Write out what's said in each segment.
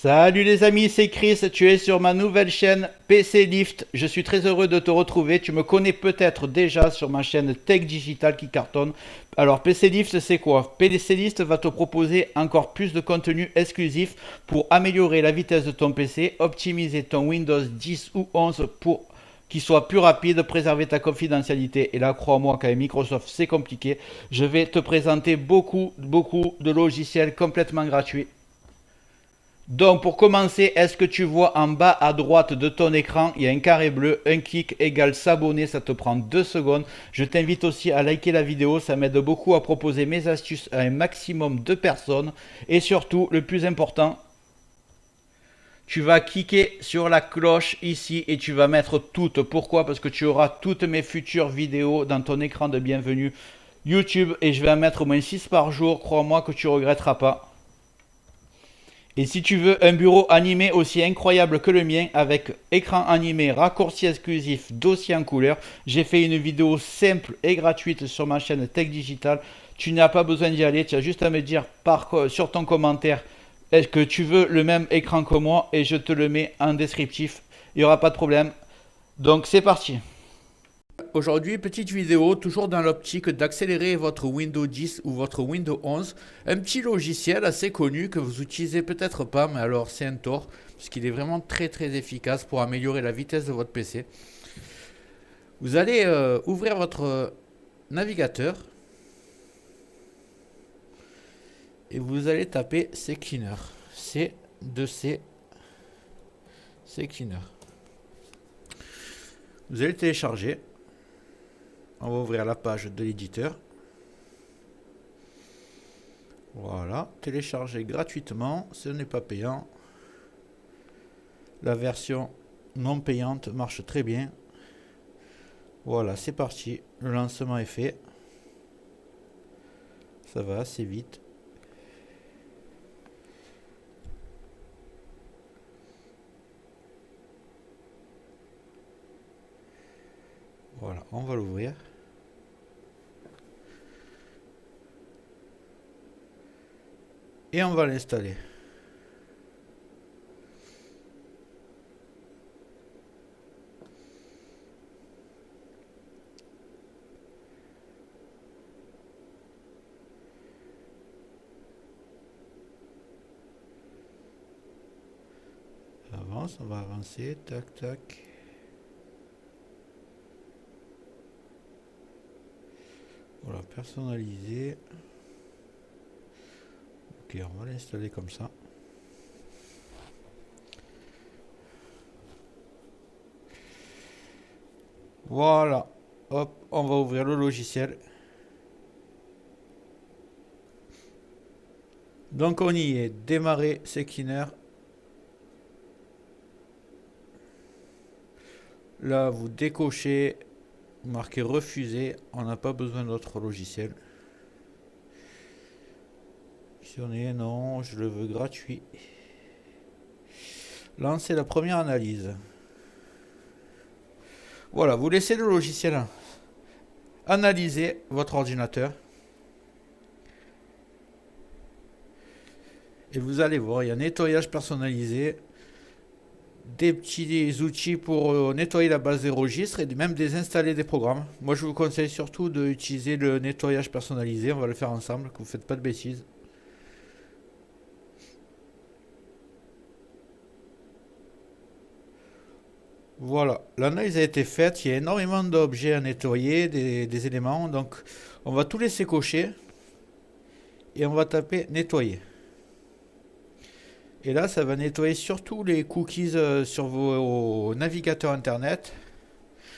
Salut les amis, c'est Chris, tu es sur ma nouvelle chaîne PC Lift. Je suis très heureux de te retrouver. Tu me connais peut-être déjà sur ma chaîne Tech Digital qui cartonne. Alors PC Lift, c'est quoi? PC Lift va te proposer encore plus de contenu exclusif pour améliorer la vitesse de ton PC, optimiser ton Windows 10 ou 11 pour qu'il soit plus rapide, préserver ta confidentialité. Et là, crois-moi qu'avec Microsoft, c'est compliqué. Je vais te présenter beaucoup de logiciels complètement gratuits. Donc pour commencer, est-ce que tu vois en bas à droite de ton écran, il y a un carré bleu, un clic égale s'abonner, ça te prend 2 secondes. Je t'invite aussi à liker la vidéo, ça m'aide beaucoup à proposer mes astuces à un maximum de personnes. Et surtout, le plus important, tu vas cliquer sur la cloche ici et tu vas mettre toutes. Pourquoi? Parce que tu auras toutes mes futures vidéos dans ton écran de bienvenue YouTube et je vais en mettre au moins 6 par jour. Crois-moi que tu ne regretteras pas. Et si tu veux un bureau animé aussi incroyable que le mien, avec écran animé, raccourci exclusif, dossier en couleur, j'ai fait une vidéo simple et gratuite sur ma chaîne Tech Digital. Tu n'as pas besoin d'y aller, tu as juste à me dire sur ton commentaire est-ce que tu veux le même écran que moi et je te le mets en descriptif. Il n'y aura pas de problème. Donc c'est parti. Aujourd'hui, petite vidéo, toujours dans l'optique d'accélérer votre Windows 10 ou votre Windows 11. Un petit logiciel assez connu que vous utilisez peut-être pas, mais alors c'est un tort, parce qu'il est vraiment très efficace pour améliorer la vitesse de votre PC. Vous allez ouvrir votre navigateur et vous allez taper CCleaner. C2C CCleaner. Vous allez télécharger. On va ouvrir la page de l'éditeur. Voilà, télécharger gratuitement, ce n'est pas payant. La version non payante marche très bien. Voilà, c'est parti, le lancement est fait. Ça va assez vite. Voilà, on va l'ouvrir. Et on va l'installer. Avance, on va avancer, tac tac. Voilà, personnaliser. Ok, on va l'installer comme ça. Voilà, hop, on va ouvrir le logiciel. Donc on y est, démarrer CCleaner. Là, vous décochez, vous marquez refuser, on n'a pas besoin d'autre logiciel. Si on est non, je le veux gratuit. Lancez la première analyse. Voilà, vous laissez le logiciel analyser votre ordinateur. Et vous allez voir, il y a nettoyage personnalisé, des petits outils pour nettoyer la base des registres et même désinstaller des programmes. Moi, je vous conseille surtout d'utiliser le nettoyage personnalisé. On va le faire ensemble, que vous ne faites pas de bêtises. Voilà, l'analyse a été faite. Il y a énormément d'objets à nettoyer, des éléments. Donc, on va tout laisser cocher et on va taper nettoyer. Et là, ça va nettoyer surtout les cookies sur vos navigateurs internet,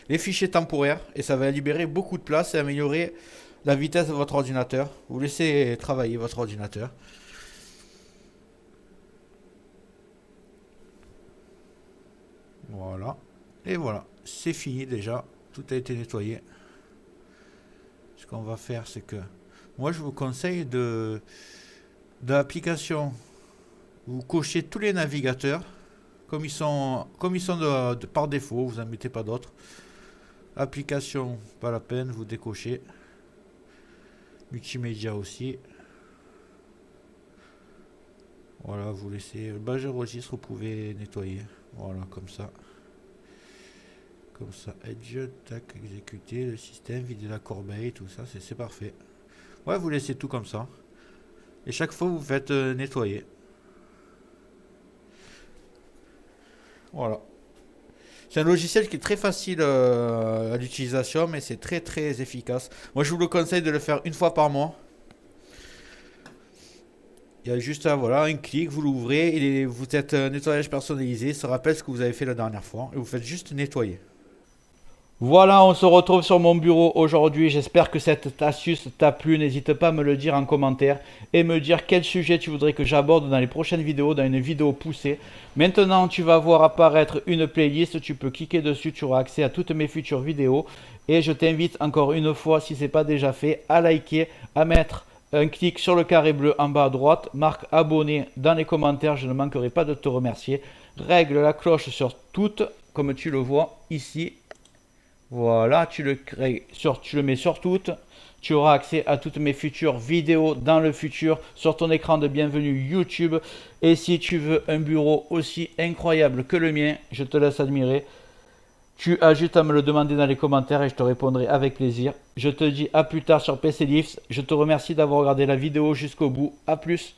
les fichiers temporaires, et ça va libérer beaucoup de place et améliorer la vitesse de votre ordinateur. Vous laissez travailler votre ordinateur. Voilà. Et voilà, c'est fini déjà. Tout a été nettoyé. Ce qu'on va faire, c'est que moi, je vous conseille de l'application. Vous cochez tous les navigateurs comme ils sont par défaut, vous n'en mettez pas d'autres. Application, pas la peine, vous décochez. Multimédia aussi. Voilà, vous laissez le badge de registre, vous pouvez nettoyer. Voilà, comme ça. Comme ça, Edge, tac, exécuter le système, vider la corbeille, tout ça, c'est parfait. Ouais, vous laissez tout comme ça. Et chaque fois, vous faites nettoyer. Voilà. C'est un logiciel qui est très facile à l'utilisation, mais c'est très très efficace. Moi, je vous le conseille de le faire une fois par mois. Il y a juste voilà, un clic, vous l'ouvrez et vous êtes nettoyage personnalisé. Ça rappelle ce que vous avez fait la dernière fois et vous faites juste nettoyer. Voilà, on se retrouve sur mon bureau aujourd'hui. J'espère que cette astuce t'a plu. N'hésite pas à me le dire en commentaire et me dire quel sujet tu voudrais que j'aborde dans les prochaines vidéos, dans une vidéo poussée. Maintenant, tu vas voir apparaître une playlist. Tu peux cliquer dessus, tu auras accès à toutes mes futures vidéos. Et je t'invite encore une fois, si ce n'est pas déjà fait, à liker, à mettre un clic sur le carré bleu en bas à droite, marque abonné dans les commentaires, je ne manquerai pas de te remercier. Règle la cloche sur toutes, comme tu le vois ici. Voilà, tu le mets sur toutes. Tu auras accès à toutes mes futures vidéos dans le futur sur ton écran de bienvenue YouTube. Et si tu veux un bureau aussi incroyable que le mien, je te laisse admirer. Tu as juste à me le demander dans les commentaires et je te répondrai avec plaisir. Je te dis à plus tard sur PC Lifts. Je te remercie d'avoir regardé la vidéo jusqu'au bout. A plus.